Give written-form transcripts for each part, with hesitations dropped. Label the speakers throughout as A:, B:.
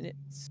A: minutes.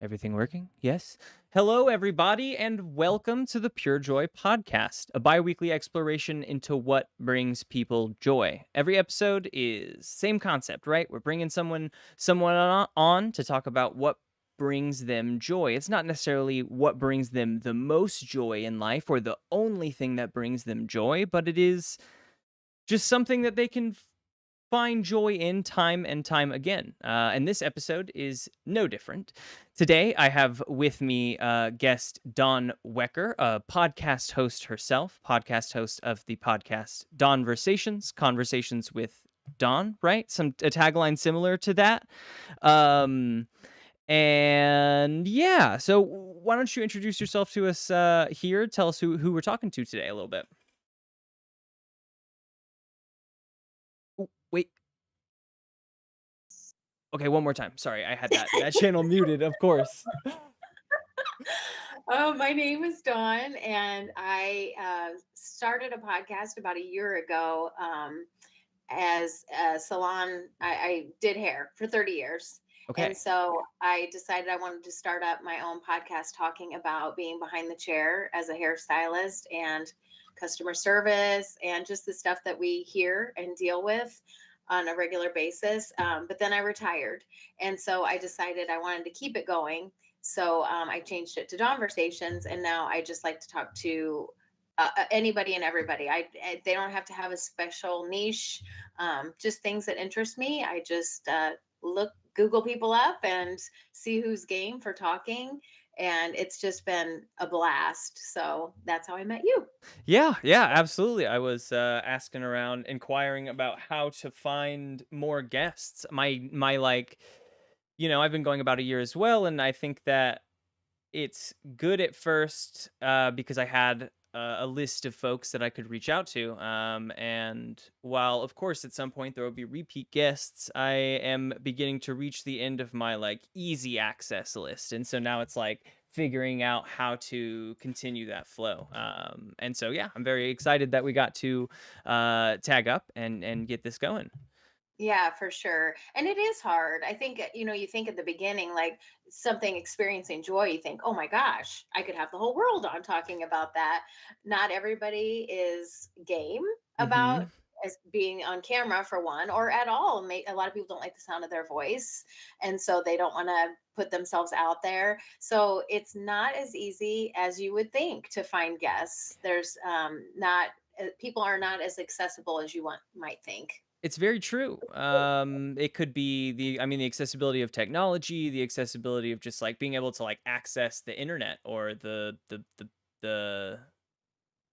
A: Everything working? Yes. Hello, everybody, and welcome to the PureJoy Podcast, a bi-weekly exploration into what brings people joy. Every episode is same concept, right? We're bringing someone on to talk about what brings them joy. It's not necessarily what brings them the most joy in life or the only thing that brings them joy, but it is just something that they can find joy in time and time again. And this episode is no different. Today, I have with me guest Dawn Wecker, a podcast host herself, podcast host of the podcast Dawnversations, Conversations with Dawn, right? A tagline similar to that. Um, and yeah, so why don't you introduce yourself to us here? Tell us who we're talking to today a little bit. Oh, wait. Okay, one more time. Sorry, I had that channel muted, of course.
B: My name is Dawn, and I started a podcast about a year ago as a salon. I did hair for 30 years. And
A: Okay.
B: so I decided I wanted to start up my own podcast talking about being behind the chair as a hairstylist and customer service and just the stuff that we hear and deal with on a regular basis. But then I retired. And so I decided I wanted to keep it going. So I changed it to Conversations, and now I just like to talk to anybody and everybody. They don't have to have a special niche, just things that interest me. I just Google people up and see who's game for talking. And it's just been a blast. So that's how I met you.
A: Yeah, absolutely. I was asking around, inquiring about how to find more guests. My like, I've been going about a year as well, and I think that it's good at first because I had a list of folks that I could reach out to. And while, of course, at some point there will be repeat guests, I am beginning to reach the end of my like easy access list. And so now it's like figuring out how to continue that flow. And so, yeah, I'm very excited that we got to tag up and get this going.
B: Yeah, for sure. And it is hard. I think, you think at the beginning, like something experiencing joy, you think, oh my gosh, I could have the whole world on talking about that. Not everybody is game about
A: Hmm.
B: as being on camera for one, or at all. A lot of people don't like the sound of their voice. And so they don't want to put themselves out there. So it's not as easy as you would think to find guests. There's not, people are not as accessible as might think.
A: It's very true. It could be the accessibility of technology, the accessibility of just like being able to like access the internet or the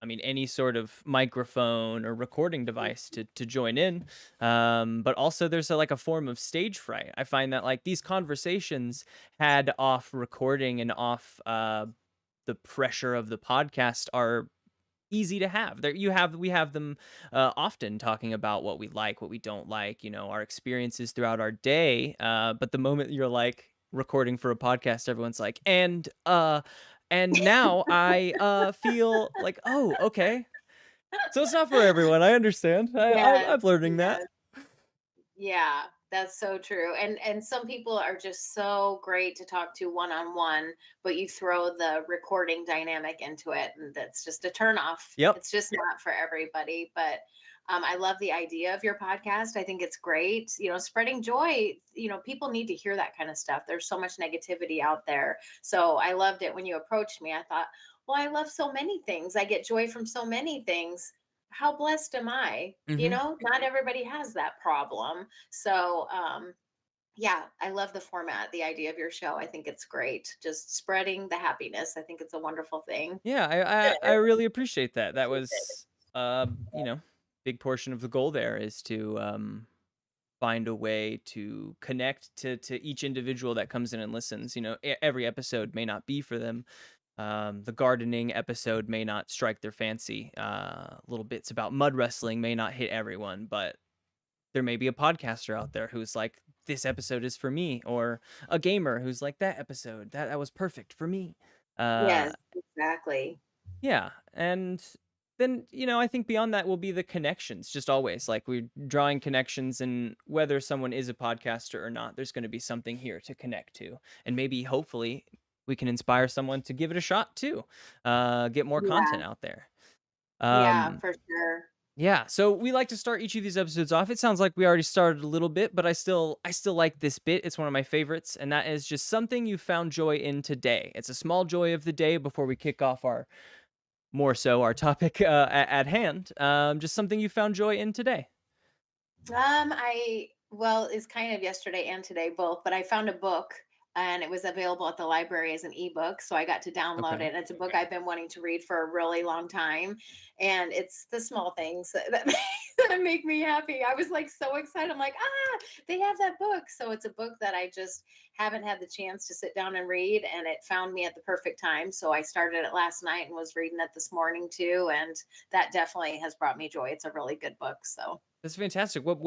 A: any sort of microphone or recording device to join in. But also there's like a form of stage fright. I find that like these conversations had off recording and off the pressure of the podcast are easy to have. We have them often talking about what we like, what we don't like, our experiences throughout our day. But the moment you're like recording for a podcast, everyone's like, and now I feel like, oh, okay. So it's not for everyone. I understand.
B: Yes,
A: I'm learning that.
B: yes. Yeah, that's so true. And some people are just so great to talk to one on one, but you throw the recording dynamic into it and that's just a turn off.
A: Yep.
B: It's just not for everybody, but I love the idea of your podcast. I think it's great. Spreading joy, people need to hear that kind of stuff. There's so much negativity out there. So I loved it when you approached me. I thought, well, I love so many things. I get joy from so many things. How blessed am I?
A: Hmm.
B: Not everybody has that problem. So, yeah, I love the format, the idea of your show. I think it's great. Just spreading the happiness. I think it's a wonderful thing.
A: Yeah, I really appreciate that. That was, you know, big portion of the goal there is to find a way to connect to each individual that comes in and listens. Every episode may not be for them. The gardening episode may not strike their fancy. Little bits about mud wrestling may not hit everyone, but there may be a podcaster out there who's like, this episode is for me, or a gamer who's like, that episode that was perfect for me. Uh,
B: Yes, exactly.
A: yeah, and then, I think beyond that will be the connections, just always, like, we're drawing connections, and whether someone is a podcaster or not, there's gonna be something here to connect to, and maybe, hopefully, we can inspire someone to give it a shot too, get more
B: Yeah,
A: content out there.
B: yeah,
A: Um,
B: for sure.
A: yeah, so we like to start each of these episodes off. It sounds like we already started a little bit, but I still like this bit. It's one of my favorites, and that is just something you found joy in today. It's a small joy of the day before we kick off our topic at hand. Just something you found joy in today.
B: Well, it's kind of yesterday and today both, but I found a book and it was available at the library as an ebook. So I got to download
A: Okay.
B: it. It's a book I've been wanting to read for a really long time. And it's the small things that that make me happy. I was like so excited. I'm like, they have that book. So it's a book that I just haven't had the chance to sit down and read. And it found me at the perfect time. So I started it last night and was reading it this morning too. And that definitely has brought me joy. It's a really good book. So.
A: That's fantastic. What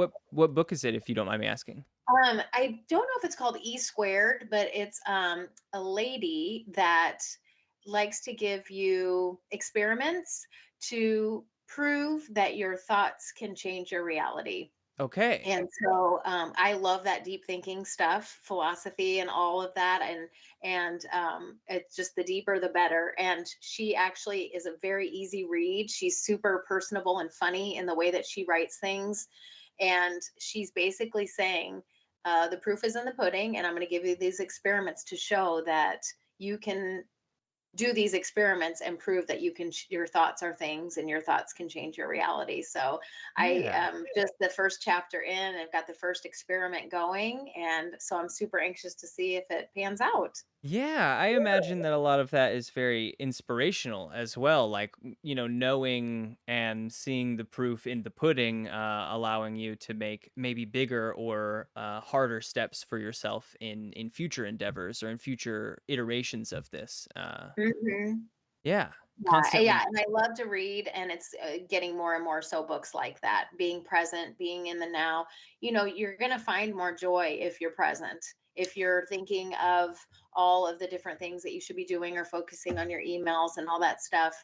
A: book is it, if you don't mind me asking?
B: I don't know if it's called E squared, but it's a lady that likes to give you experiments to prove that your thoughts can change your reality.
A: Okay.
B: And so I love that deep thinking stuff, philosophy, and all of that. And it's just the deeper, the better. And she actually is a very easy read. She's super personable and funny in the way that she writes things. And she's basically saying, the proof is in the pudding, and I'm going to give you these experiments to show that you can do these experiments and prove that your thoughts are things and your thoughts can change your reality. So I
A: Yeah.
B: just the first chapter in, I've got the first experiment going, and so I'm super anxious to see if it pans out.
A: Yeah, I imagine that a lot of that is very inspirational as well. Like, knowing and seeing the proof in the pudding, allowing you to make maybe bigger or harder steps for yourself in future endeavors or in future iterations of this.
B: Mhm.
A: Yeah,
B: Yeah,
A: constantly.
B: and I love to read, and it's getting more and more so books like that. Being present, being in the now. You're going to find more joy if you're present. If you're thinking of all of the different things that you should be doing or focusing on your emails and all that stuff,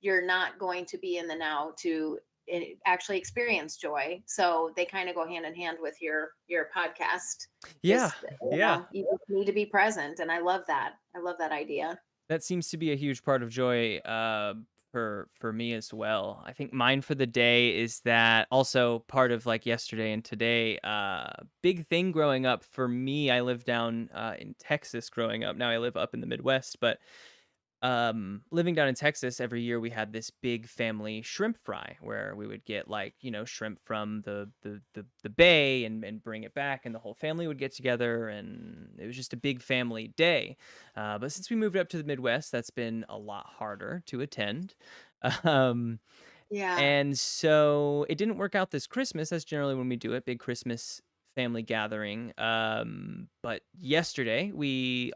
B: you're not going to be in the now to actually experience joy. So they kind of go hand in hand with your podcast.
A: Yeah,
B: Just
A: yeah.
B: you just need to be present, and I love that. I love that idea.
A: That seems to be a huge part of joy, for me as well. I think mine for the day is that also part of like yesterday and today. Big thing growing up for me. I lived down in Texas growing up. Now I live up in the Midwest, but living down in Texas, every year we had this big family shrimp fry where we would get, like, shrimp from the bay, and bring it back, and the whole family would get together, and it was just a big family day. But since we moved up to the Midwest, that's been a lot harder to attend. Um,
B: Yeah.
A: and so it didn't work out this Christmas. That's generally when we do it, big Christmas family gathering. But yesterday,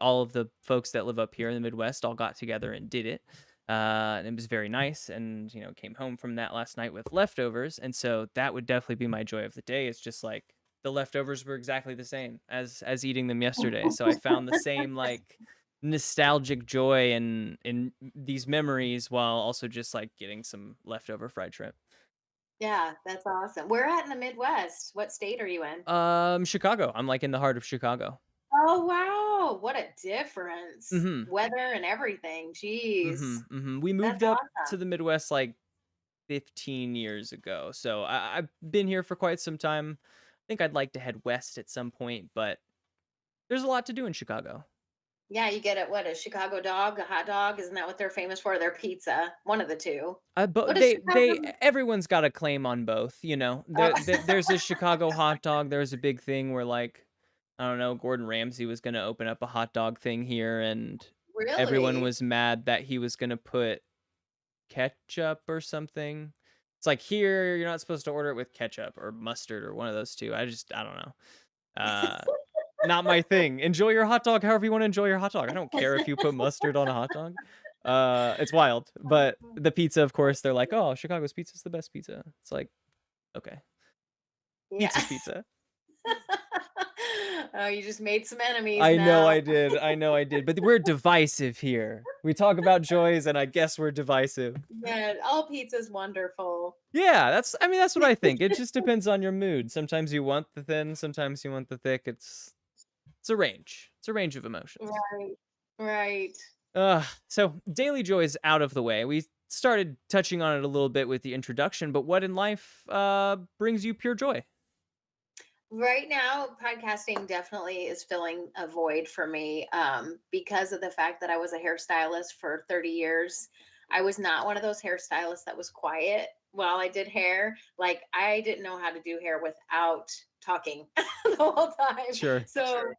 A: all of the folks that live up here in the Midwest all got together and did it. And it was very nice. And, came home from that last night with leftovers. And so that would definitely be my joy of the day. It's just like the leftovers were exactly the same as eating them yesterday. So I found the same, like, nostalgic joy in these memories while also just like getting some leftover fried shrimp.
B: Yeah, that's awesome. Where at in the Midwest? What state are you in?
A: Chicago. I'm like in the heart of Chicago.
B: Oh, wow. What a difference.
A: Mhm.
B: Weather and everything. Jeez.
A: Mhm. Mhm. We
B: That's
A: moved up to
B: awesome.
A: the Midwest like 15 years ago. So I've been here for quite some time. I think I'd like to head west at some point, but there's a lot to do in Chicago.
B: Yeah, you get it. What, a Chicago dog, a hot dog? Isn't that what they're famous for? Their pizza, one of the two.
A: But
B: What is
A: they
B: Chicago?
A: everyone's got a claim on both, you know.
B: Oh,
A: There's a Chicago hot dog. There's a big thing where like I don't know, Gordon Ramsay was gonna open up a hot dog thing here, and everyone
B: really?
A: was mad that he was gonna put ketchup or something. It's like here you're not supposed to order it with ketchup or mustard or one of those two. I don't know. Uh Not my thing. Enjoy your hot dog however you want to enjoy your hot dog. I don't care if you put mustard on a hot dog. It's wild. But the pizza, of course, they're like, "Oh, Chicago's pizza's the best pizza." It's like, okay,
B: Yeah.
A: pizza's pizza.
B: Oh, you just made some enemies
A: I know
B: now.
A: I did. I know I did. But we're divisive here. We talk about joys, and I guess we're divisive.
B: Yeah, all pizza's wonderful.
A: Yeah, I mean, that's what I think. It just depends on your mood. Sometimes you want the thin, sometimes you want the thick. It's a range. It's a range of emotions.
B: Right. Right.
A: So daily joy is out of the way. We started touching on it a little bit with the introduction, but what in life brings you pure joy?
B: Right now, podcasting definitely is filling a void for me, because of the fact that I was a hairstylist for 30 years. I was not one of those hairstylists that was quiet while I did hair. Like, I didn't know how to do hair without talking the whole time.
A: Sure.
B: So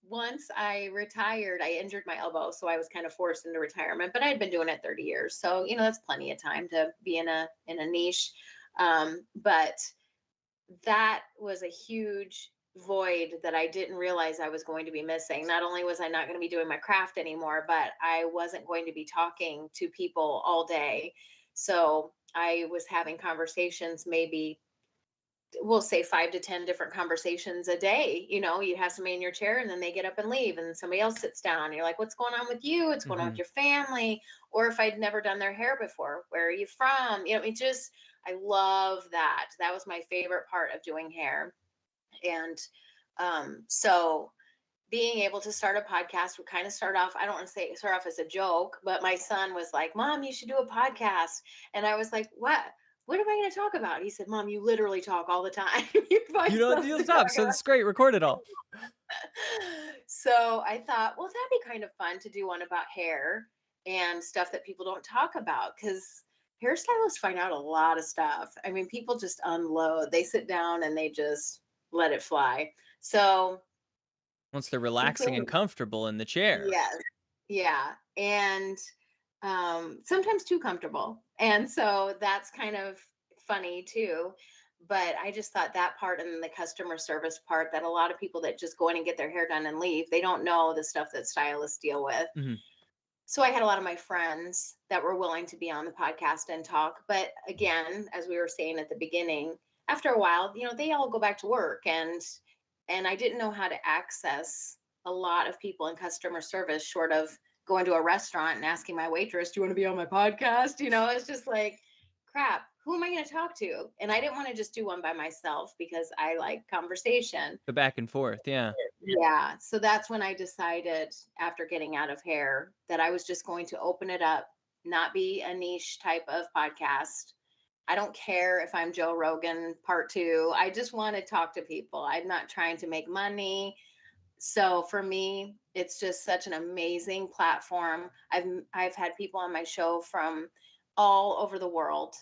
B: once I retired, I injured my elbow, so I was kind of forced into retirement. But I had been doing it 30 years, so that's plenty of time to be in a niche. But that was a huge void that I didn't realize I was going to be missing. Not only was I not going to be doing my craft anymore, but I wasn't going to be talking to people all day. So I was having conversations, maybe we'll say 5 to 10 different conversations a day. You have somebody in your chair and then they get up and leave, and then somebody else sits down. You're like, what's going on with you? What's going on with
A: Hmm.
B: your family? Or if I'd never done their hair before, where are you from? I love that. That was my favorite part of doing hair. And so being able to start a podcast would kind of start off, I don't want to say start off as a joke, but my son was like, Mom, you should do a podcast. And I was like, what am I going to talk about? He said, Mom, you literally talk all the time. You find
A: You don't
B: something
A: you'll
B: to talk
A: stop. So
B: about.
A: it's great. Record it all.
B: So I thought, well, that'd be kind of fun to do one about hair and stuff that people don't talk about, because hairstylists find out a lot of stuff. I mean, people just unload. They sit down and they just let it fly. So
A: Once they're relaxing and
B: until
A: comfortable in the chair.
B: yes, yeah, and sometimes too comfortable, and so that's kind of funny too. But I just thought that part, and then the customer service part, that a lot of people that just go in and get their hair done and leave, they don't know the stuff that stylists deal with.
A: Hmm.
B: So I had a lot of my friends that were willing to be on the podcast and talk. But again, as we were saying at the beginning, after a while, they all go back to work, and I didn't know how to access a lot of people in customer service short of going to a restaurant and asking my waitress, "Do you want to be on my podcast?" It's just like, crap, who am I going to talk to? And I didn't want to just do one by myself because I like conversation.
A: The back and forth. Yeah.
B: Yeah. So that's when I decided, after getting out of hair, that I was just going to open it up, not be a niche type of podcast. I don't care if I'm Joe Rogan part two. I just want to talk to people. I'm not trying to make money. So for me, it's just such an amazing platform. I've had people on my show from all over the world.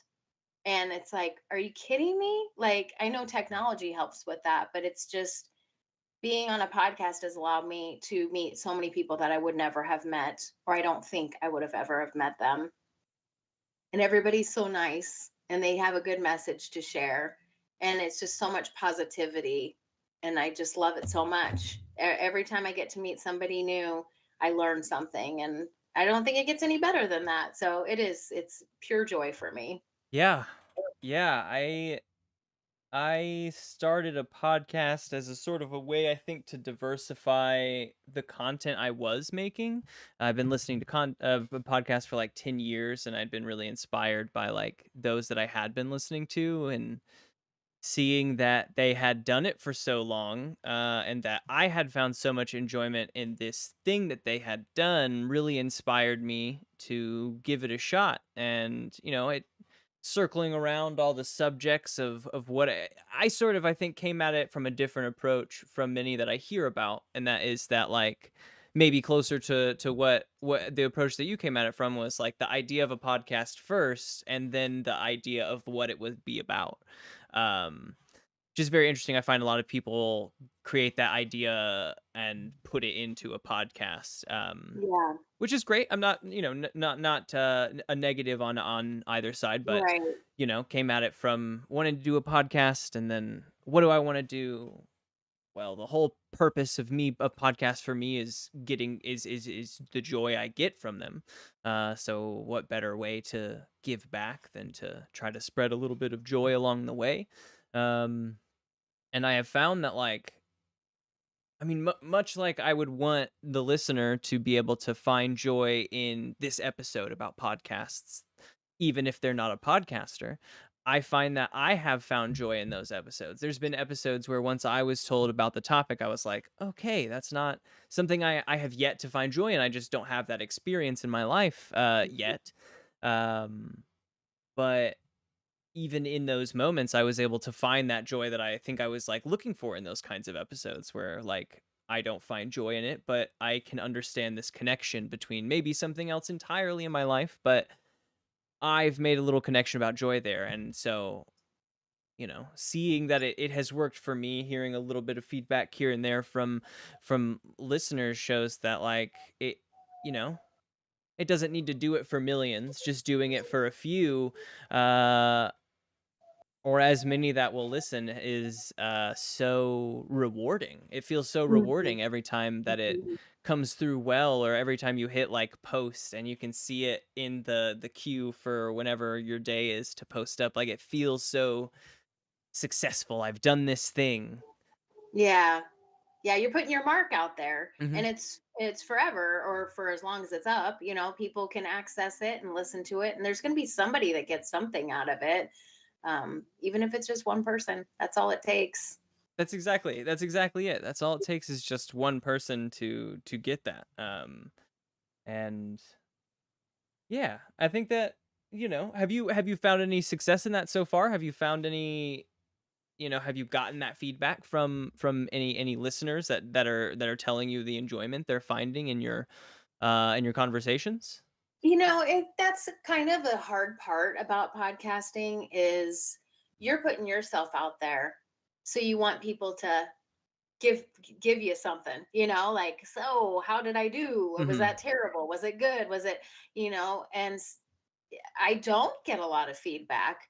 B: And it's like, are you kidding me? Like, I know technology helps with that, but it's just being on a podcast has allowed me to meet so many people that I would never have met, or I don't think I would have ever have met them. And everybody's so nice and they have a good message to share. And it's just so much positivity. And I just love it so much. Every time I get to meet somebody new, I learn something. And I don't think it gets any better than that. So it's pure joy for me.
A: Yeah. Yeah. I started a podcast as a sort of a way, I think, to diversify the content I was making. I've been listening to a podcast for like 10 years, and I'd been really inspired by like those that I had been listening to, and seeing that they had done it for so long, and that I had found so much enjoyment in this thing that they had done really inspired me to give it a shot. And, circling around all the subjects of what I sort of, I think, came at it from a different approach from many that I hear about, and that is that, like, maybe closer to what the approach that you came at it from was, like, the idea of a podcast first and then the idea of what it would be about. Um just very interesting. I find a lot of people create that idea and put it into a podcast,
B: Yeah.
A: which is great. I'm not, a negative on either side, but
B: Right.
A: came at it from wanting to do a podcast, and then what do I want to do? Well, the whole purpose of podcast for me is getting is the joy I get from them. So what better way to give back than to try to spread a little bit of joy along the way? Um, and I have found that, like, I mean, much like I would want the listener to be able to find joy in this episode about podcasts, even if they're not a podcaster, I find that I have found joy in those episodes. There's been episodes where once I was told about the topic, I was like, okay, that's not something I have yet to find joy in. I just don't have that experience in my life yet. Um, but even in those moments, I was able to find that joy that I think I was, like, looking for in those kinds of episodes where, like, I don't find joy in it, but I can understand this connection between maybe something else entirely in my life, but I've made a little connection about joy there. And so, seeing that it has worked for me, hearing a little bit of feedback here and there from listeners shows that, like, you know, it doesn't need to do it for millions, just doing it for a few, uh or as many that will listen is so rewarding. It feels so
B: Mhm.
A: rewarding every time that it
B: Mhm.
A: comes through well, or every time you hit like post and you can see it in the queue for whenever your day is to post up. Like, it feels so successful. I've done this thing.
B: Yeah. Yeah, you're putting your mark out there,
A: Hmm.
B: and it's forever or for as long as it's up, people can access it and listen to it, and there's going to be somebody that gets something out of it. Even if it's just one person, that's all it takes.
A: That's exactly it. That's all it takes is just one person to get that. And yeah, I think that, have you found any success in that so far? Have you found any, have you gotten that feedback from any listeners that are telling you the enjoyment they're finding in your conversations?
B: That's kind of the hard part about podcasting is you're putting yourself out there. So you want people to give give you something, like, so how did I do? Or was
A: Mhm.
B: that terrible? Was it good? Was it, and I don't get a lot of feedback.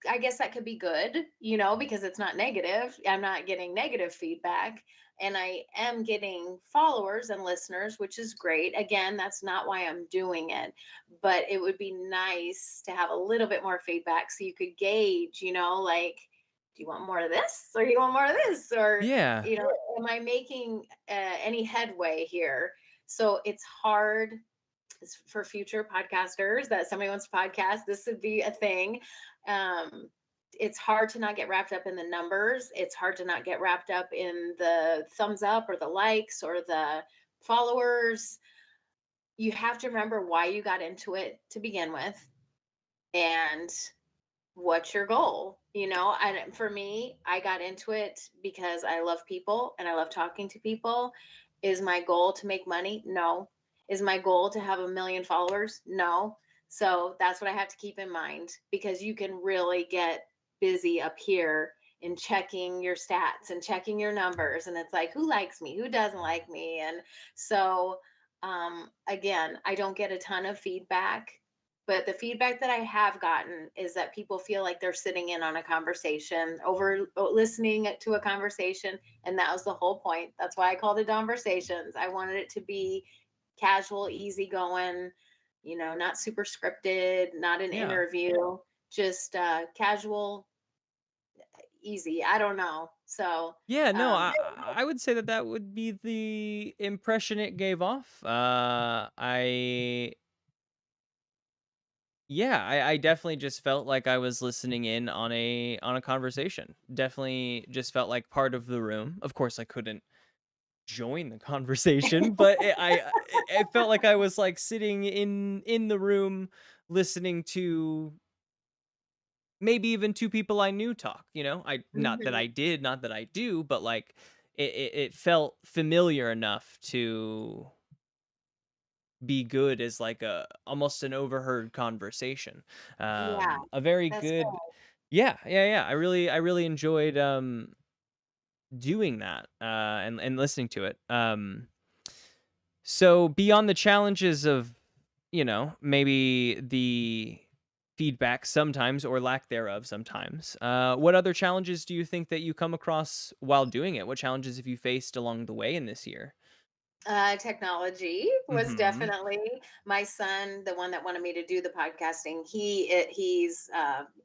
B: I guess that could be good, because it's not negative. I'm not getting negative feedback. And I am getting followers and listeners, which is great. Again, that's not why I'm doing it. But it would be nice to have a little bit more feedback so you could gauge, like, do you want more of this? Or you want more of this? Or,
A: Yeah.
B: am I making any headway here? So it's hard for future podcasters that somebody wants to podcast. This would be a thing. um, it's hard to not get wrapped up in the numbers. It's hard to not get wrapped up in the thumbs up or the likes or the followers. You have to remember why you got into it to begin with, and what's your goal. And for me, I got into it because I love people and I love talking to people. Is my goal to make money? No. Is my goal to have 1 million followers? No. So that's what I have to keep in mind, because you can really get busy up here in checking your stats and checking your numbers, and it's like, who likes me, who doesn't like me. And so, again, I don't get a ton of feedback, but the feedback that I have gotten is that people feel like they're sitting in on a conversation, over listening to a conversation. And that was the whole point. That's why I called it Conversations. I wanted it to be casual, easygoing, not super scripted, not an
A: Yeah.
B: interview, just casual, easy. I don't know. So,
A: Yeah, no,
B: um,
A: I would say that that would be the impression it gave off. I Yeah, I definitely just felt like I was listening in on a conversation. Definitely just felt like part of the room. Of course, I couldn't join the conversation, but it felt like I was, like, sitting in the room listening to maybe even two people I knew talk, I not that
B: Mhm.
A: I did, not that I do, but like it felt familiar enough to be good as like a almost an overheard conversation.
B: Yeah,
A: A very
B: that's
A: good. Yeah, yeah, yeah. I really enjoyed doing that and listening to it. So beyond the challenges of, maybe the feedback sometimes or lack thereof sometimes, what other challenges do you think that you come across while doing it? What challenges have you faced along the way in this year?
B: Technology was
A: Mhm.
B: definitely my son, the one that wanted me to do the podcasting. He's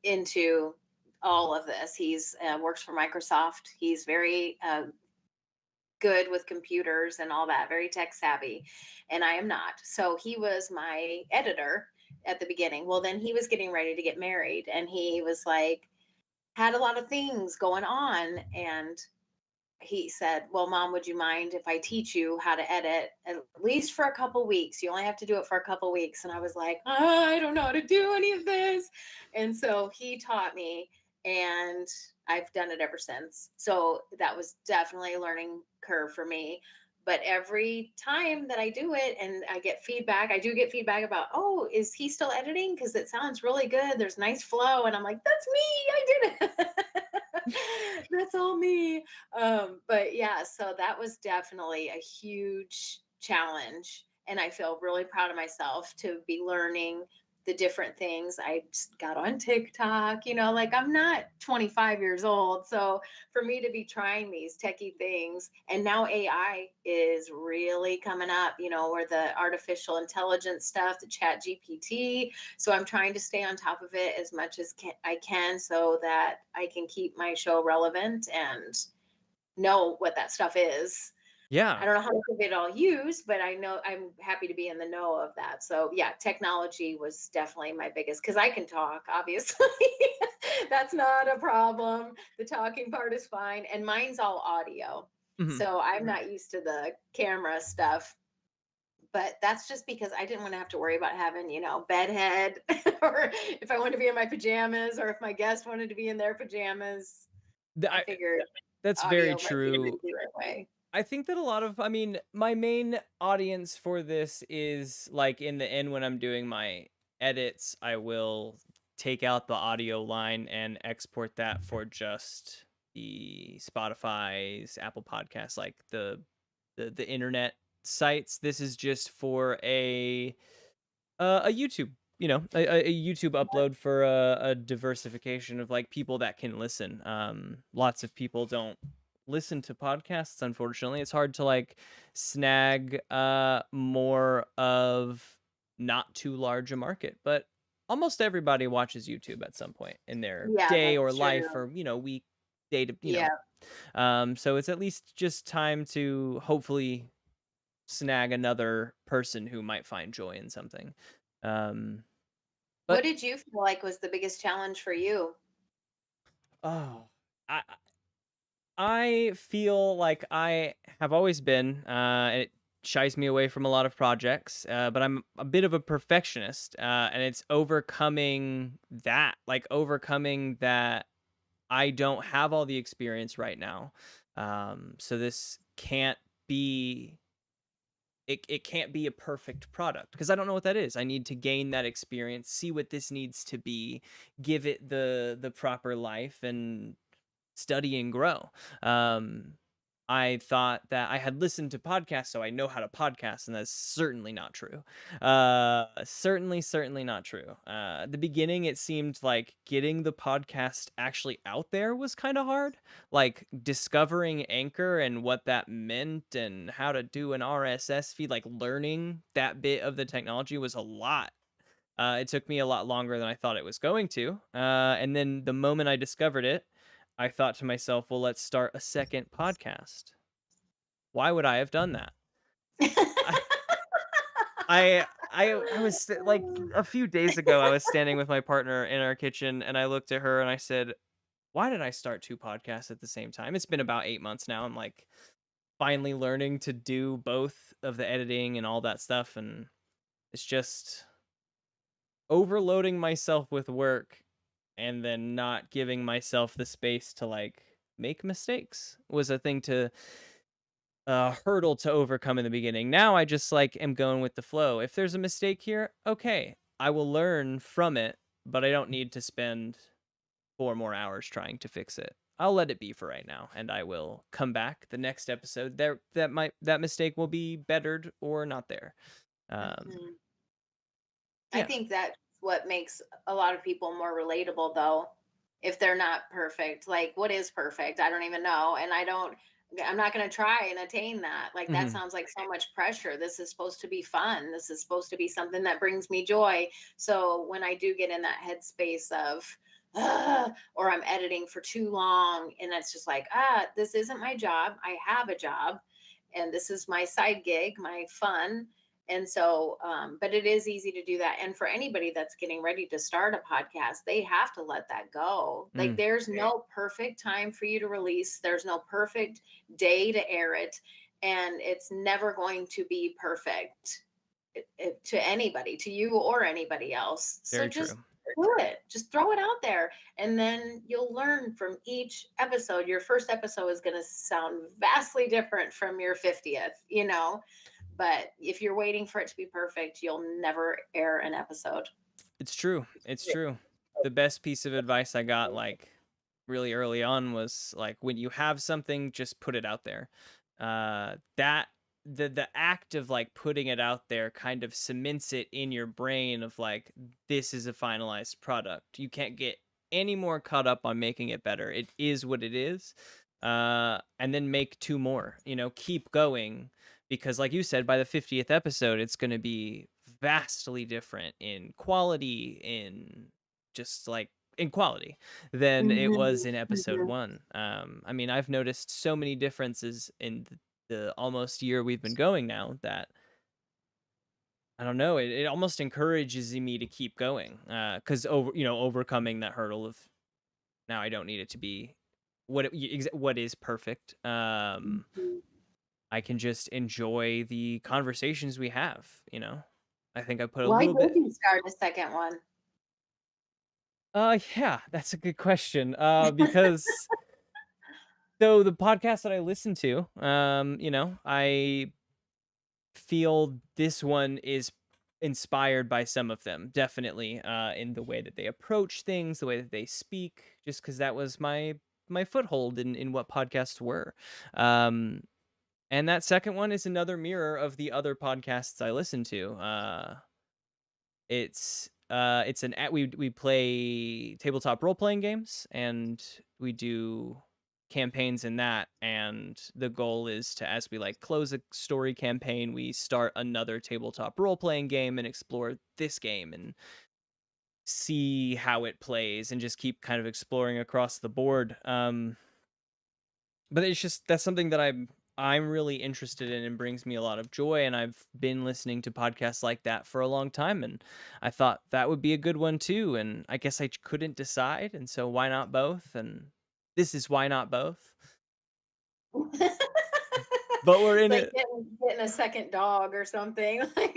B: into all of this. He's works for Microsoft. He's very good with computers and all that, very tech savvy, and I am not. So he was my editor at the beginning. Well, then he was getting ready to get married, and he was like had a lot of things going on, and he said, "Well, Mom, would you mind if I teach you how to edit at least for a couple weeks? You only have to do it for a couple weeks." And I was like, I don't know how to do any of this. And so he taught me, and I've done it ever since. So that was definitely a learning curve for me. But every time that I do it and I get feedback, I do get feedback about, oh, is he still editing? Because it sounds really good. There's nice flow. And I'm like, that's me. I did it. That's all me. But yeah, so that was definitely a huge challenge. And I feel really proud of myself to be learning the different things. I just got on TikTok, like I'm not 25 years old. So for me to be trying these techie things, and now AI is really coming up, where the artificial intelligence stuff, the chat GPT. So I'm trying to stay on top of it as much as I can so that I can keep my show relevant and know what that stuff is. I
A: Yeah.
B: don't know how much of it I'll use, but I know I'm happy to be in the know of that. So yeah, technology was definitely my biggest because I can talk, obviously. That's not a problem. The talking part is fine. And mine's all audio.
A: Mhm.
B: So I'm not used to the camera stuff. But that's just because I didn't want to have to worry about having, bedhead or if I wanted to be in my pajamas or if my guest wanted to be in their pajamas.
A: The
B: I
A: I
B: figured
A: That's very
B: audio might be the
A: true.
B: easier way.
A: I think that I mean, my main audience for this is like in the end when I'm doing my edits, I will take out the audio line and export that for just the Spotify's, Apple Podcasts, like the internet sites. This is just for a YouTube, a YouTube upload for a diversification of like people that can listen. Lots of people don't listen to podcasts, unfortunately. It's hard to like snag more of not too large a market, but almost everybody watches YouTube at some point in their
B: Yeah,
A: day or
B: that's
A: life
B: true.
A: or week, day to
B: Yeah.
A: so it's at least just time to hopefully snag another person who might find joy in something. Um,
B: What
A: but
B: did you feel like was the biggest challenge for you?
A: oh, I feel like I have always been, and it shies me away from a lot of projects. But I'm a bit of a perfectionist, and it's overcoming that I don't have all the experience right now. So this can't be it can't be a perfect product because I don't know what that is. I need to gain that experience, see what this needs to be, give it the proper life and study and grow. Um, I thought that I had listened to podcasts, so I know how to podcast, and that's certainly not true. Certainly not true. At the beginning, it seemed like getting the podcast actually out there was kind of hard. Like discovering Anchor and what that meant and how to do an RSS feed, like learning that bit of the technology was a lot. It took me a lot longer than I thought it was going to. And then the moment I discovered it, I thought to myself, well, let's start a second podcast. Why would I have done that? I I was like a few days ago I was standing with my partner in our kitchen and I looked at her and I said, "Why did I start two podcasts at the same time?" It's been about 8 months now. I'm like finally learning to do both of the editing and all that stuff and it's just overloading myself with work and then not giving myself the space to like make mistakes was a thing to hurdle to overcome in the beginning. Now I just like am going with the flow. If there's a mistake here, okay, I will learn from it, but I don't need to spend 4 more hours trying to fix it. I'll let it be for right now, and I will come back the next episode. That mistake will be bettered or not there. Um,
B: Mhm. I
A: yeah.
B: think that's what makes a lot of people more relatable, though, if they're not perfect. Like, what is perfect? I don't even know. And I'm not going to try and attain that. Like, that
A: Hmm.
B: sounds like so much pressure. This is supposed to be fun. This is supposed to be something that brings me joy. So when I do get in that headspace of, or I'm editing for too long, and it's just like, this isn't my job. I have a job, and this is my side gig, my fun. And so, but it is easy to do that. And for anybody that's getting ready to start a podcast, they have to let that go. Like,
A: Mm,
B: there's no perfect time for you to release, there's no perfect day to air it. And it's never going to be perfect to anybody, to you or anybody else. So
A: very
B: just
A: true.
B: do it, just throw it out there. And then you'll learn from each episode. Your first episode is going to sound vastly different from your 50th, but if you're waiting for it to be perfect, you'll never air an episode.
A: It's true. It's true. The best piece of advice I got like really early on was like when you have something, just put it out there. That the act of like putting it out there kind of cements it in your brain of like this is a finalized product. You can't get any more caught up on making it better. It is what it is. And then make two more. Keep going because like you said by the 50th episode it's going to be vastly different in quality, in just like in quality than it was
B: Mhm,
A: in episode
B: mhm.
A: 1. I mean, I've noticed so many differences in the almost year we've been going now that I don't know, it almost encourages me to keep going. Cuz overcoming that hurdle of now I don't need it to be what is perfect.
B: Mhm.
A: I can just enjoy the conversations we have. I think I put a
B: Why
A: little
B: did
A: bit.
B: you start a second one?
A: Yeah, that's a good question. Because so the podcast that I listen to, I feel this one is inspired by some of them, definitely, in the way that they approach things, the way that they speak, just because that was my foothold in what podcasts were. Um, and that second one is another mirror of the other podcasts I listen to. It's an at we play tabletop role playing games and we do campaigns in that, and the goal is to, as we like close a story campaign, we start another tabletop role playing game and explore this game and see how it plays and just keep kind of exploring across the board. But it's just that's something that I'm really interested in and brings me a lot of joy, and I've been listening to podcasts like that for a long time, and I thought that would be a good one too, and I guess I couldn't decide, and so why not both? And this is why not both. But we're
B: It's
A: in
B: like
A: it.
B: getting a second dog or something. Like,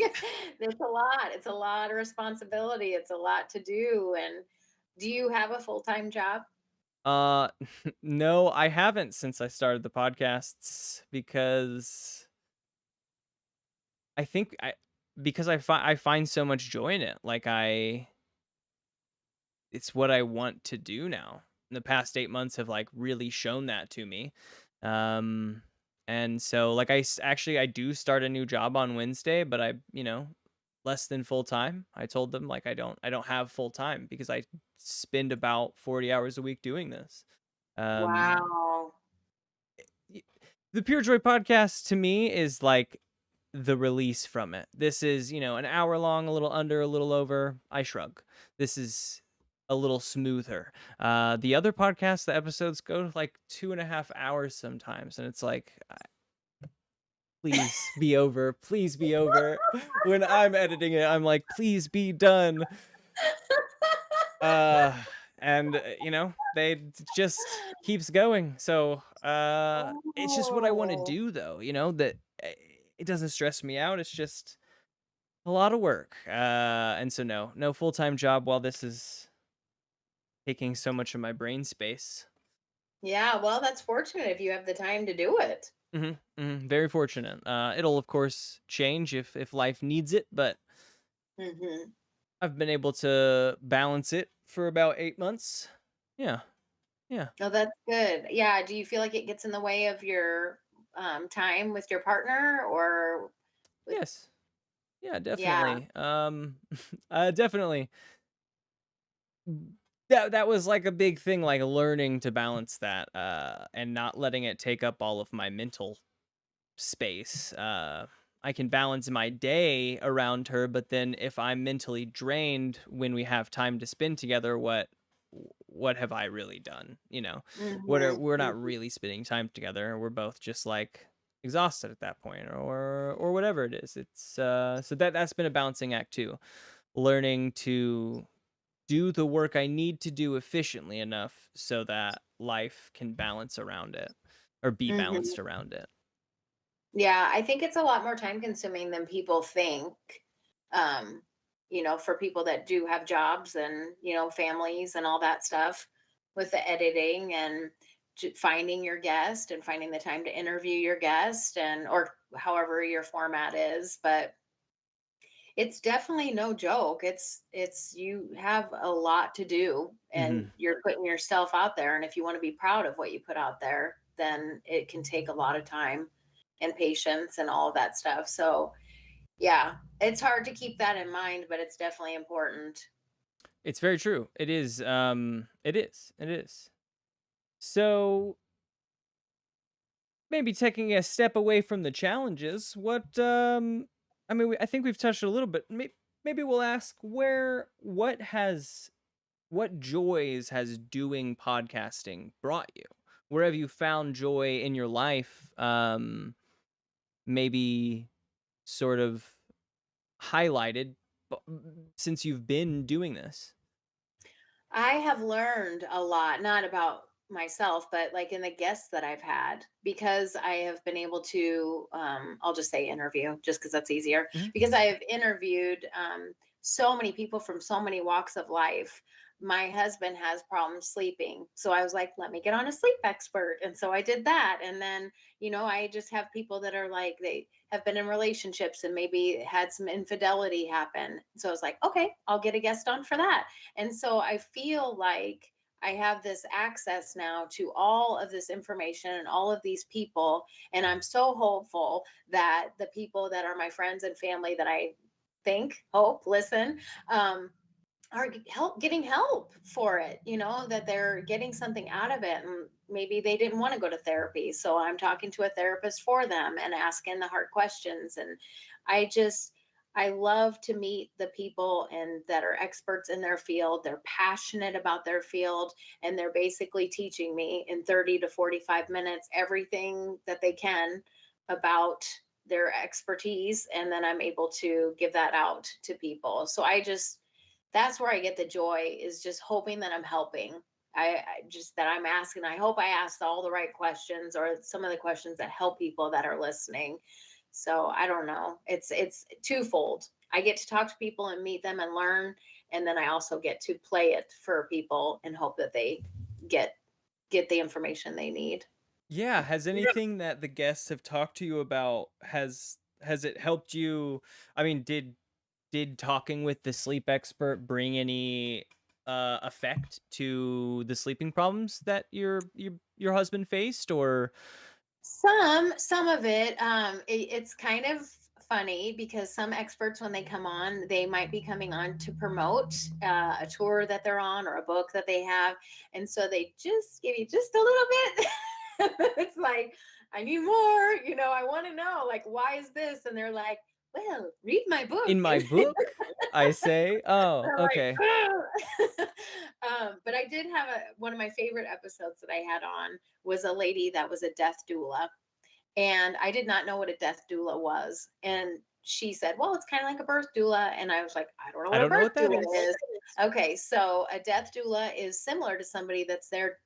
B: it's a lot. It's a lot of responsibility. It's a lot to do. And do you have a full-time job?
A: Uh no, I haven't since I started the podcasts because I think I because I find so much joy in it. Like it's what I want to do now. The past 8 months have like really shown that to me. Um and so like actually I do start a new job on Wednesday, but less than full time. I told them like I don't have full time because I spend about 40 hours a week doing this. Um
B: Wow.
A: y- the Pure Joy podcast to me is like the release from it. This is, an hour long, a little under, a little over. I shrug. This is a little smoother. The other podcasts, the episodes go like 2.5 hours sometimes, and it's like, please be over, please be over. When I'm editing it, I'm like, please be done. Uh, and they just keeps going. So, it's just what I want to
B: Oh,
A: do, though. That it doesn't stress me out. It's just a lot of work. And so no full-time job while this is taking so much of my brain space.
B: Yeah, well, that's fortunate if you have the time to do it.
A: Very fortunate. It'll of course change if life needs it, but
B: Hmm.
A: I've been able to balance it for about 8 months. Yeah, yeah,
B: Oh, that's good. Yeah. Do you feel like it gets in the way of your time with your partner or with,
A: yes, yeah,
B: yeah.
A: definitely. Definitely. That was like a big thing, like learning to balance that, and not letting it take up all of my mental space. I can balance my day around her, but then if I'm mentally drained when we have time to spend together, what have I really done? We're not
B: Hmm.
A: really spending time together. We're both just like exhausted at that point, or whatever it is. It's so that's been a balancing act too. Learning to do the work I need to do efficiently enough so that life can balance around it or be
B: Hmm.
A: balanced around it.
B: Yeah, I think it's a lot more time consuming than people think. Um, for people that do have jobs and, families and all that stuff with the editing and finding your guest and finding the time to interview your guest and or however your format is, but it's definitely no joke. It's you have a lot to do and
A: Mhm.
B: you're putting yourself out there, and if you want to be proud of what you put out there, then it can take a lot of time and patience and all of that stuff. So, yeah, it's hard to keep that in mind, but it's definitely important.
A: It's very true. It is, it is, it is. So, maybe taking a step away from the challenges, I mean, I think we've touched a little bit. Maybe we'll ask what joys has doing podcasting brought you? Where have you found joy in your life? Maybe sort of highlighted since you've been doing this.
B: I have learned a lot, not about myself, but like in the guests that I've had, because I have been able to, I'll just say interview, just because that's easier,
A: Mhm.
B: because I have interviewed so many people from so many walks of life. My husband has problems sleeping. So I was like, let me get on a sleep expert. And so I did that. And then, I just have people that are like, they have been in relationships and maybe had some infidelity happen. So I was like, okay, I'll get a guest on for that. And so I feel like I have this access now to all of this information and all of these people. And I'm so hopeful that the people that are my friends and family that I think, hope, listen, um, are getting help for it, that they're getting something out of it. And maybe they didn't want to go to therapy. So I'm talking to a therapist for them and asking the hard questions. And I just, I love to meet the people and that are experts in their field. They're passionate about their field and they're basically teaching me in 30 to 45 minutes everything that they can about their expertise, and then I'm able to give that out to people. So I just, that's where I get the joy, is just hoping that I'm helping. I just that I'm asking. I hope I asked all the right questions or some of the questions that help people that are listening. So I don't know. It's twofold. I get to talk to people and meet them and learn, and then I also get to play it for people and hope that they get get the information they need.
A: Yeah, has anything that the guests have talked to you about has it helped you? I mean, did talking with the sleep expert bring any effect to the sleeping problems that your husband faced, or
B: Some of it, it's kind of funny because some experts, when they come on, they might be coming on to promote a tour that they're on or a book that they have, and so they just give you just a little bit. It's like, I need more. I want to know, like, why is this? And they're like, well, read my book.
A: in my
B: And
A: book, I say? Oh,
B: I'm like,
A: okay.
B: "Ugh." But I did have one of my favorite episodes that I had on was a lady that was a death doula, and I did not know what a death doula was. And she said, well, it's kind of like a birth doula. And I was like, I don't know
A: I
B: what a
A: don't know
B: birth
A: what that
B: doula
A: is.
B: is. Okay, so a death doula is similar to somebody that's there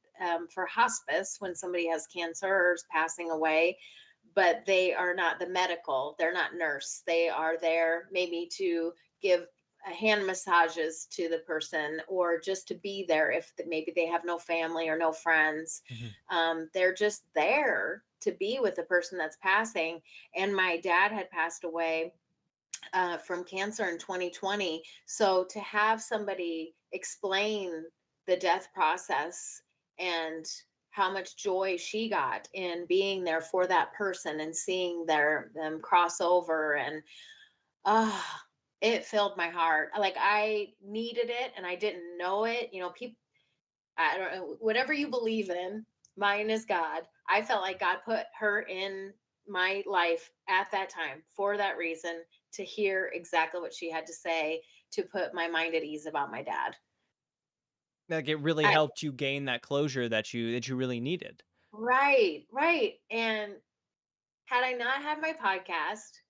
B: for hospice when somebody has cancer or is passing away, but they are not the medical, they're not nurse. They are there maybe to give hand massages to the person, or just to be there if maybe they have no family or no friends.
A: Mhm.
B: They're just there to be with the person that's passing. And my dad had passed away from cancer in 2020. So to have somebody explain the death process and how much joy she got in being there for that person and seeing them cross over, and ah, it filled my heart. Like, I needed it and I didn't know it. People, I don't know, whatever you believe in, mine is God. I felt like God put her in my life at that time for that reason, to hear exactly what she had to say, to put my mind at ease about my dad.
A: Like, it really
B: I,
A: helped you gain that closure that you really needed.
B: right, right. And had I not had my podcast,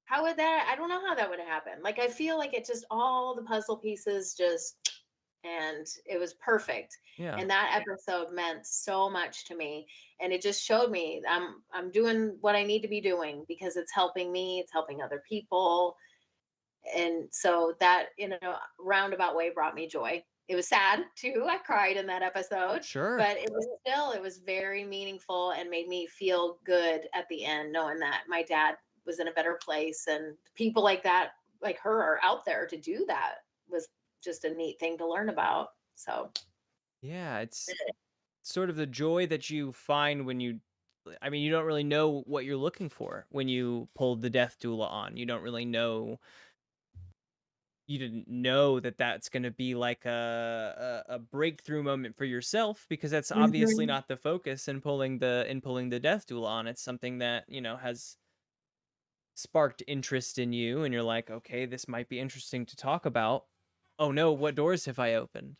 B: how would that, I don't know how that would have happened. Like, I feel like it just, all the puzzle pieces just, and it was perfect.
A: Yeah.
B: And that episode meant so much to me, and it just showed me I'm doing what I need to be doing, because it's helping me, it's helping other people. And so that, in a roundabout way, brought me joy. It was sad too, I cried in that episode,
A: Sure.
B: but it was very meaningful and made me feel good at the end, knowing that my dad was in a better place, and people like that, like her, are out there to do that. Was just a neat thing to learn about. So
A: Yeah, it's sort of the joy that you find when I mean, you don't really know what you're looking for when you pulled the death doula on. You don't really know you didn't know that that's gonna be like a breakthrough moment for yourself, because that's obviously
B: Mhm.
A: not the focus in pulling the death doula on. It's something that, has sparked interest in you, and you're like, "Okay, this might be interesting to talk about. Oh no, what doors have I opened?"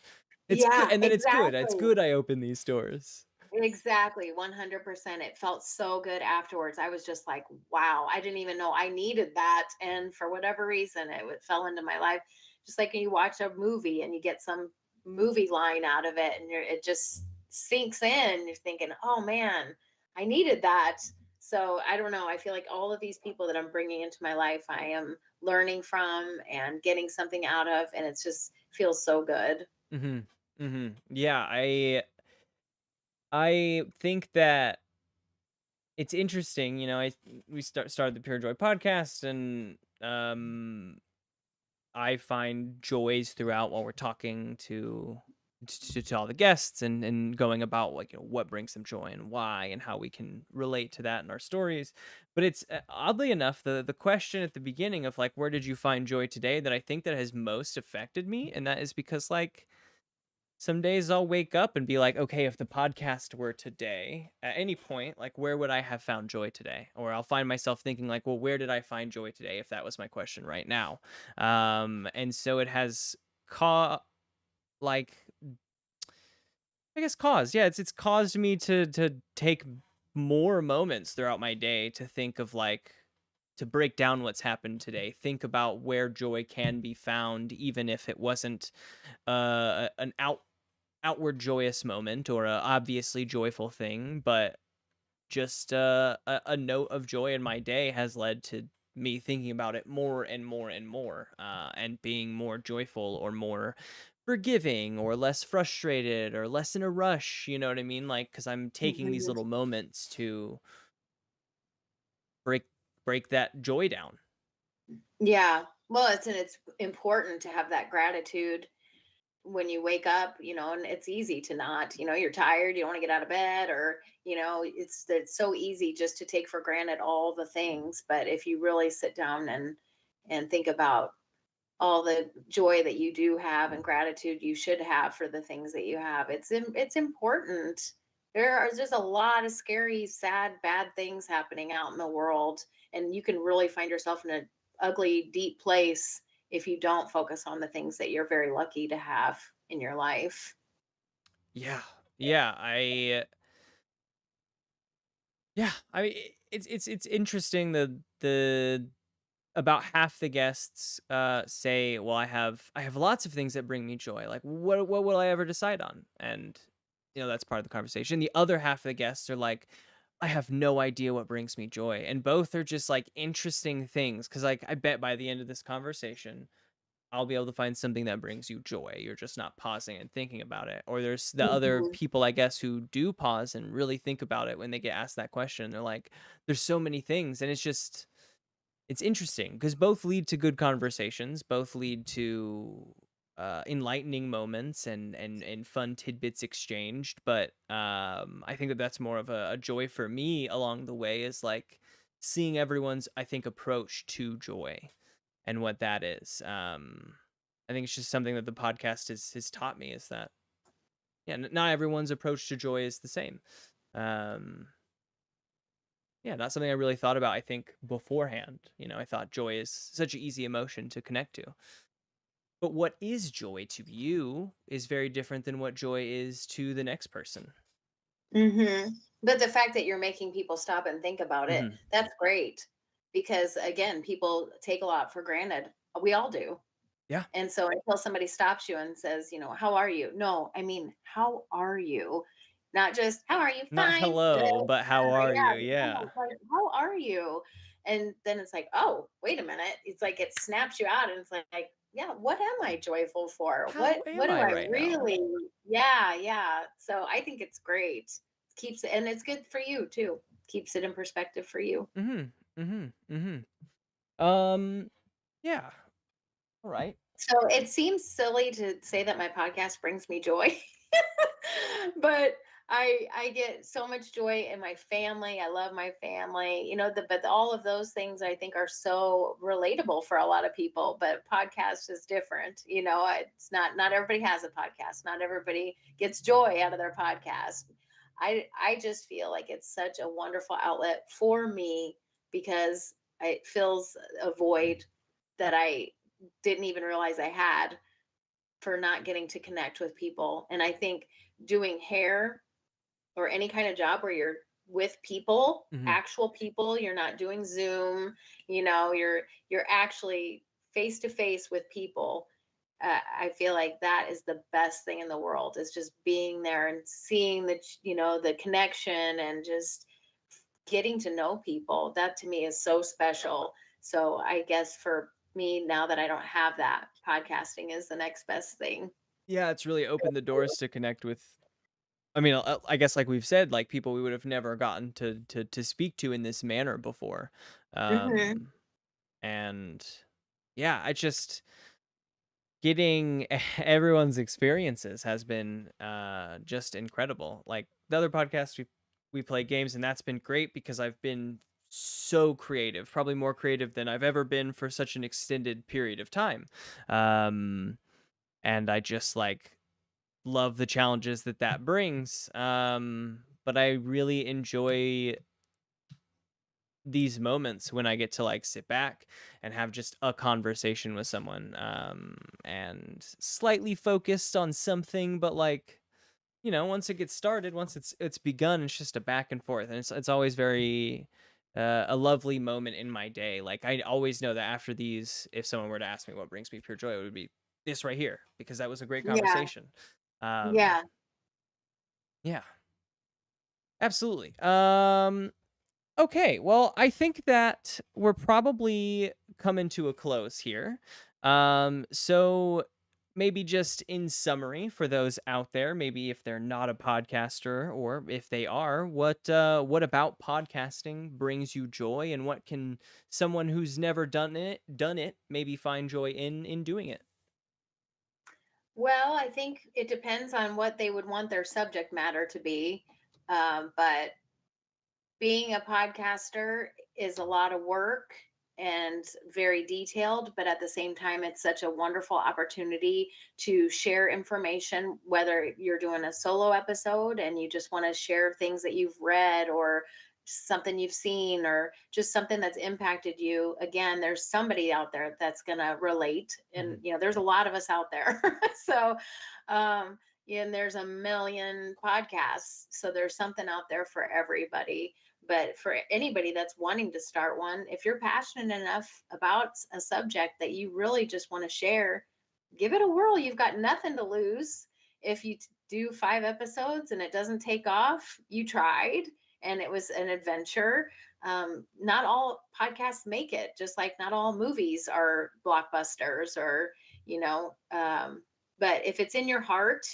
A: It's good,
B: Yeah,
A: and then it's good. It's
B: exactly.
A: good I opened these doors.
B: Exactly, 100%. It felt so good afterwards. I was just like, wow, I didn't even know I needed that. And for whatever reason, fell into my life. Just like when you watch a movie and you get some movie line out of it, and it just sinks in. You're thinking, oh man, I needed that. So I don't know. I feel like all of these people that I'm bringing into my life, I am learning from and getting something out of. And it's just feels so good.
A: Mhm. Mhm. Yeah, I think that it's interesting, we started the Pure Joy podcast, and I find joys throughout while we're talking to all the guests, and going about, like, what brings them joy and why, and how we can relate to that in our stories. But it's, oddly enough, the question at the beginning of, like, where did you find joy today, that I think that has most affected me, and that is because, like, some days I'll wake up and be like, okay, if the podcast were today, at any point, like, where would I have found joy today? Or I'll find myself thinking, like, well, where did I find joy today, if that was my question right now? And so it has caught, like, I guess, yeah, it's caused me to take more moments throughout my day to think of, like, to break down what's happened today, think about where joy can be found, even if it wasn't an outward joyous moment or a obviously joyful thing, but just a note of joy in my day has led to me thinking about it more and more and more, and being more joyful, or more forgiving, or less frustrated, or less in a rush. You know what I mean? Like, because I'm taking these
B: Mhm.
A: little moments to break break that joy down.
B: Yeah. Well, it's important to have that gratitude when you wake up, and it's easy to not, you're tired, you don't want to get out of bed, or, it's so easy just to take for granted all the things. But if you really sit down and think about all the joy that you do have and gratitude you should have for the things that you have, it's important. There's just a lot of scary, sad, bad things happening out in the world, and you can really find yourself in an ugly, deep place if you don't focus on the things that you're very lucky to have in your life.
A: Yeah, yeah. I mean, it's interesting. The About half the guests say, well, I have lots of things that bring me joy, like, what will I ever decide on? And that's part of the conversation. The other half of the guests are like, I have no idea what brings me joy. And both are just, like, interesting things, because, like, I bet by the end of this conversation I'll be able to find something that brings you joy. You're just not pausing and thinking about it. Or there's the other
B: Mhm.
A: people, I guess, who do pause and really think about it when they get asked that question. They're like, there's so many things. And it's interesting because both lead to good conversations, both lead to enlightening moments and fun tidbits exchanged. But I think that that's more of a joy for me along the way is like seeing everyone's, I think, approach to joy and what that is. I think it's just something that the podcast has taught me is that yeah, not everyone's approach to joy is the same. Um, yeah, not something I really thought about. I think beforehand, I thought joy is such an easy emotion to connect to. But what is joy to you is very different than what joy is to the next person.
B: Mhm. But the fact that you're making people stop and think about it,
A: Hmm.
B: that's great. Because again, people take a lot for granted. We all do.
A: Yeah,
B: And so until somebody stops you and says, "How are you?" No, I mean, how are you? Not just, "How are you?"
A: not
B: "Fine."
A: hello, but how are
B: Yeah,
A: you? Yeah,
B: like, "How are you?" And then it's like, "Oh, wait a minute." It's like it snaps you out and it's like, "Yeah, what am I joyful for?
A: how
B: What
A: am
B: do
A: I
B: I
A: right now?
B: really?" Yeah, yeah. So I think it's great. Keeps it, and it's good for you too. Keeps it in perspective for you.
A: Mm-hmm. Mm-hmm. Mm-hmm. Yeah. All right.
B: So it seems silly to say that my podcast brings me joy, but I get so much joy in my family. I love my family, but all of those things I think are so relatable for a lot of people. But podcast is different. It's not everybody has a podcast. Not everybody gets joy out of their podcast. I just feel like it's such a wonderful outlet for me because it fills a void that I didn't even realize I had for not getting to connect with people. And I think doing hair or any kind of job where you're with people,
A: Mm-hmm.
B: actual people, you're not doing Zoom, you're actually face to face with people. I feel like that is the best thing in the world is just being there and seeing the connection and just getting to know people. That to me is so special. So I guess for me, now that I don't have that, podcasting is the next best thing.
A: Yeah, it's really opened the doors to connect with. I mean, I guess like we've said, like people we would have never gotten to speak to in this manner before,
B: Hmm.
A: um, and yeah, I just getting everyone's experiences has been just incredible. Like the other podcast, we play games, and that's been great because I've been so creative, probably more creative than I've ever been for such an extended period of time. Um, and I just like love the challenges that brings. But I really enjoy these moments when I get to like sit back and have just a conversation with someone, and slightly focused on something, but like once it gets started, once it's begun, it's just a back and forth, and it's always very a lovely moment in my day. Like I always know that after these, if someone were to ask me what brings me pure joy, it would be this right here because that was a great
B: Yeah.
A: conversation. Um,
B: Yeah.
A: yeah. Absolutely. Okay, well, I think that we're probably coming to a close here. So maybe just in summary for those out there, maybe if they're not a podcaster or if they are, what about podcasting brings you joy and what can someone who's never done it maybe find joy in doing it?
B: Well, I think it depends on what they would want their subject matter to be. But being a podcaster is a lot of work and very detailed, but at the same time, it's such a wonderful opportunity to share information, whether you're doing a solo episode and you just want to share things that you've read or something you've seen or just something that's impacted you. Again, there's somebody out there that's going to relate. And,
A: Mhm.
B: there's a lot of us out there. So, um, and there's a million podcasts. So there's something out there for everybody. But for anybody that's wanting to start one, if you're passionate enough about a subject that you really just want to share, give it a whirl. You've got nothing to lose. If you do 5 episodes and it doesn't take off, you tried and it was an adventure. Not all podcasts make it, just like not all movies are blockbusters or you know. But if it's in your heart,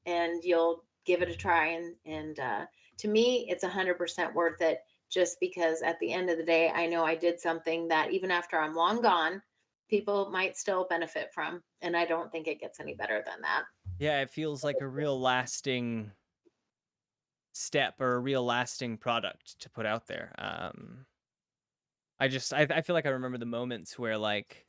B: and you'll give it a try. And to me, it's 100% worth it, just because at the end of the day, I know I did something that even after I'm long gone, people might still benefit from. And I don't think it gets any better than that.
A: Yeah, it feels like a real lasting step or a real lasting product to put out there. I feel like I remember the moments where, like,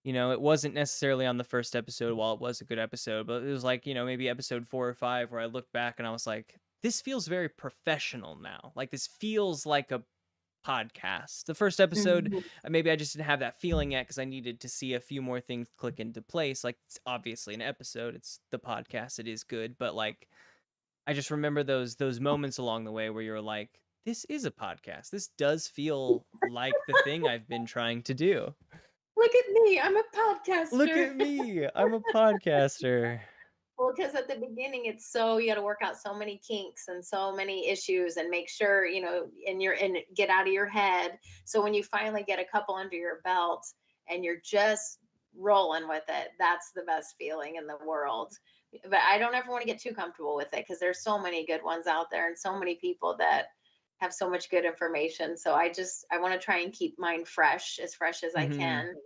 A: it wasn't necessarily on the first episode while it was a good episode, but it was like, maybe episode 4 or 5 where I looked back and I was like, this feels very professional now. Like, this feels like a podcast. The first episode,
B: Mhm.
A: maybe I just didn't have that feeling yet because I needed to see a few more things click into place. Like, it's obviously an episode, it's the podcast, it is good, but like, I just remember those moments along the way where you're like, this is a podcast. This does feel like the thing I've been trying to do.
B: Look at me, I'm a
A: Look
B: podcaster.
A: at me. I'm a podcaster.
B: Well, because at the beginning, it's so you got to work out so many kinks and so many issues, and make sure and get out of your head. So when you finally get a couple under your belt and you're just rolling with it, that's the best feeling in the world. But I don't ever want to get too comfortable with it, because there's so many good ones out there and so many people that have so much good information. So I want to try and keep mine fresh as I
A: Mhm.
B: can.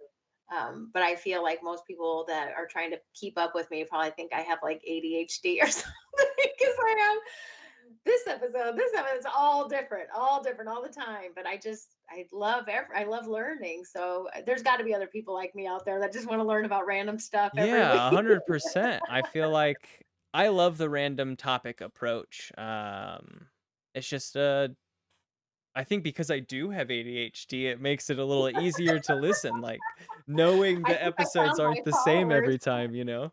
B: But I feel like most people that are trying to keep up with me probably think I have like ADHD or something, because I have this episode is all different all the time. But I love learning. So there's got to be other people like me out there that just want to learn about random stuff every
A: Yeah,
B: week.
A: 100%. I feel like I love the random topic approach. It's just I think because I do have ADHD, it makes it a little easier to listen, like knowing
B: I
A: the
B: think I
A: episodes
B: found my
A: aren't the same
B: followers.
A: every time.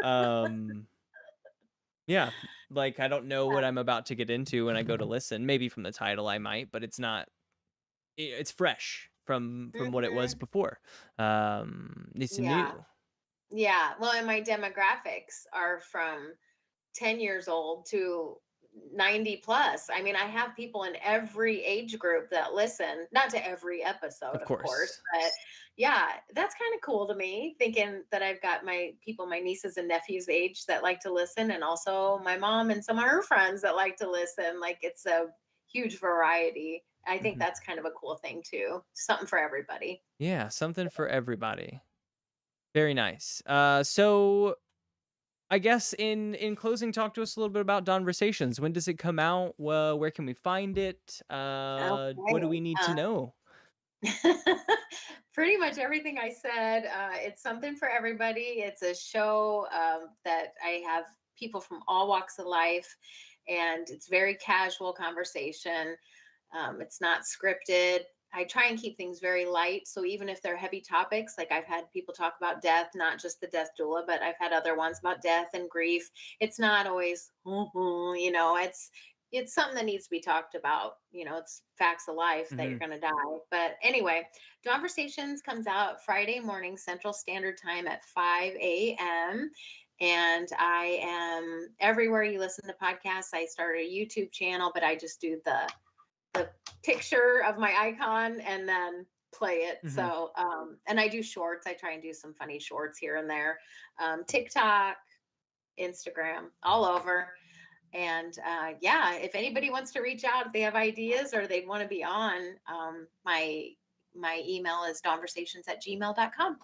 A: Um yeah, like I don't know what I'm about to get into when I go to listen. Maybe from the title I might, but it's not it's fresh from what it was
B: Hmm.
A: before. It's
B: Yeah,
A: new.
B: yeah. Well, and my demographics are from 10 years old to 90 plus. I mean, I have people in every age group that listen, not to every episode,
A: Of
B: of course,
A: course.
B: but yeah, that's kind of cool to me, thinking that I've got my nieces and nephews age that like to listen, and also my mom and some of her friends that like to listen. Like, it's a huge variety. I think
A: Mhm.
B: that's kind of a cool thing too. Something for everybody.
A: Yeah, something for everybody. Very nice. So I guess in closing, talk to us a little bit about Donversations. When does it come out? Well, where can we find it? What do
B: Okay.
A: we need to know?
B: Pretty much everything I said. It's something for everybody. It's a show that I have people from all walks of life, and it's very casual conversation. It's not scripted. I try and keep things very light. So even if they're heavy topics, like I've had people talk about death, not just the death doula, but I've had other ones about death and grief. It's not always, it's something that needs to be talked about. It's facts of life that you're
A: Mhm.
B: going to die. But anyway, Conversations comes out Friday morning Central Standard Time at 5 a.m. And I am everywhere you listen to podcasts. I started a YouTube channel, but I just do the picture of my icon and then play it.
A: Mhm.
B: So, and I do shorts. I try and do some funny shorts here and there. TikTok, Instagram, all over. And yeah, if anybody wants to reach out, if they have ideas or they want to be on, my email is donversations@gmail.com.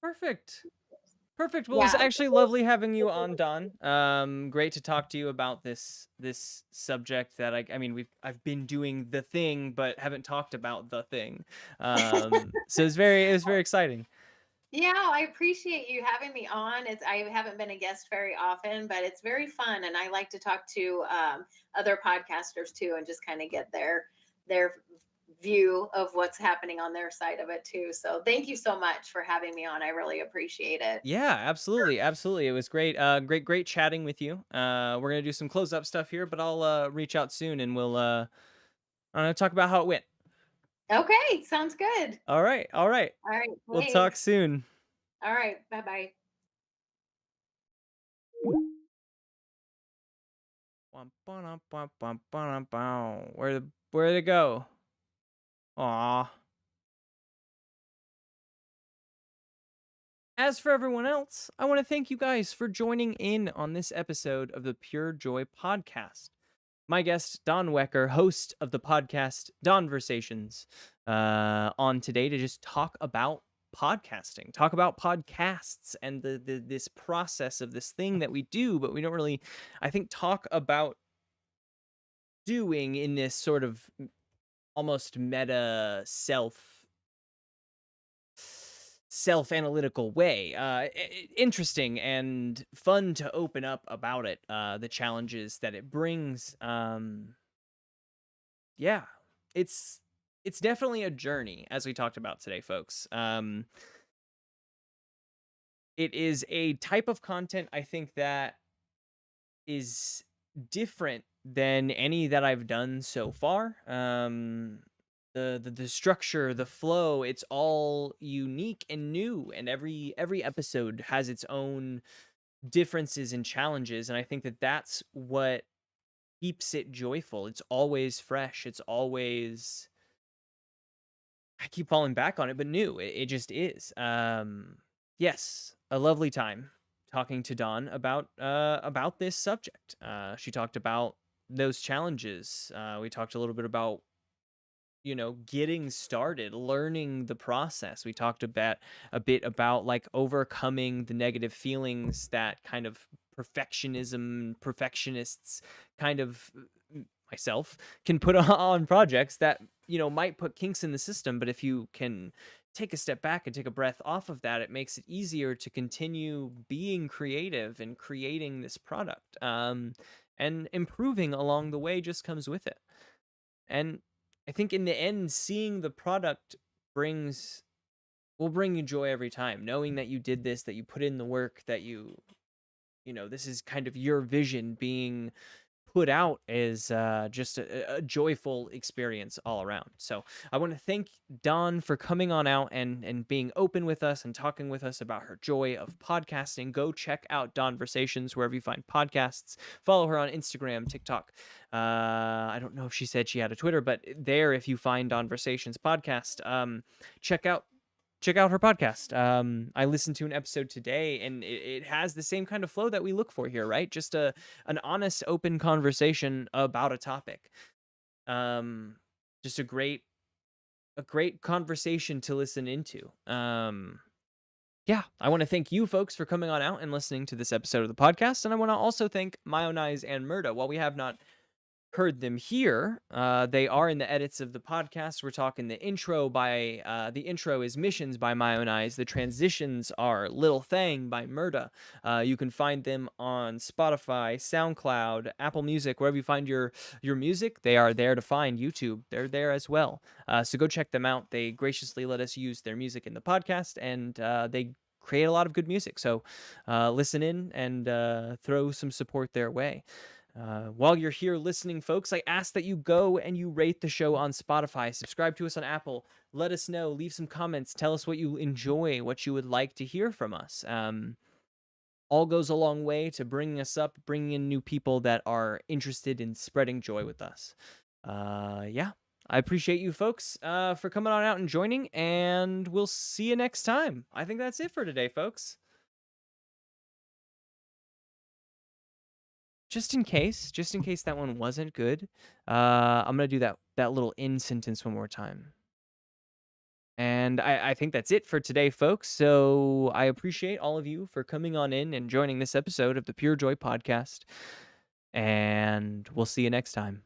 A: Perfect. Perfect. Well, it was
B: Yeah.
A: actually lovely having you on, Don. Great to talk to you about this subject that I mean I've been doing the thing but haven't talked about the thing. So it was very exciting.
B: Yeah, I appreciate you having me on. I haven't been a guest very often, but it's very fun, and I like to talk to other podcasters too, and just kind of get their view of what's happening on their side of it too. So thank you so much for having me on. I really appreciate it.
A: Yeah, absolutely, absolutely. It was great. Great chatting with you. We're gonna do some close up stuff here, but I'll reach out soon and we'll talk about how it went.
B: Okay, sounds good.
A: All right, all right.
B: All right,
A: We'll talk
B: thanks.
A: soon.
B: All right, bye bye.
A: Where'd it go? Aw. As for everyone else, I want to thank you guys for joining in on this episode of the PureJoy Podcast. My guest, Dawn Wecker, host of the podcast Dawnversations, on today to just talk about podcasting, talk about podcasts and this process of this thing that we do, but we don't really, I think, talk about doing in this sort of almost meta self-analytical way. Interesting and fun to open up about it, the challenges that it brings. Yeah, it's it's definitely a journey, as we talked about today, folks. It is a type of content I think that is different than any that I've done so far. The structure, the flow, it's all unique and new, and every episode has its own differences and challenges, and I think that that's what keeps it joyful. It's always fresh. It's always, I keep falling back on it, but new. It just is. Yes, a lovely time talking to Dawn about this subject. She talked about those challenges. We talked a little bit about, getting started, learning the process. We talked about a bit about like overcoming the negative feelings that kind of perfectionists kind of, myself, can put on projects that, might put kinks in the system. But if you can take a step back and take a breath off of that, it makes it easier to continue being creative and creating this product. And improving along the way just comes with it. And I think in the end, seeing the product brings will bring you joy every time. Knowing that you did this, that you put in the work, that this is kind of your vision being put out, is just a joyful experience all around. So I want to thank Dawn for coming on out and being open with us and talking with us about her joy of podcasting. Go check out Dawnversations wherever you find podcasts. Follow her on Instagram, TikTok. I don't know if she said she had a Twitter, but there, if you find Dawnversations podcast, check out her podcast. I listened to an episode today, and it has the same kind of flow that we look for here, right? Just an honest, open conversation about a topic. Just a great conversation to listen into. Yeah, I want to thank you folks for coming on out and listening to this episode of the podcast, and I want to also thank Mayonnaise and Murda. While we have not heard them here, they are in the edits of the podcast. We're talking the intro the intro is Missions by Mayonnaise. The transitions are Little Thang by Murda. You can find them on Spotify, SoundCloud, Apple Music, wherever you find your music. They are there to find. YouTube, they're there as well. So go check them out. They graciously let us use their music in the podcast, and they create a lot of good music. So listen in and throw some support their way. While you're here listening, folks, I ask that you go and you rate the show on Spotify, subscribe to us on Apple, let us know, leave some comments, tell us what you enjoy, what you would like to hear from us. All goes a long way to bringing us up, bringing in new people that are interested in spreading joy with us. Yeah, I appreciate you folks for coming on out and joining, and we'll see you next time. I think that's it for today, folks. Just in case that one wasn't good, I'm gonna do that little in sentence one more time. And I think that's it for today, folks. So I appreciate all of you for coming on in and joining this episode of the Pure Joy Podcast. And we'll see you next time.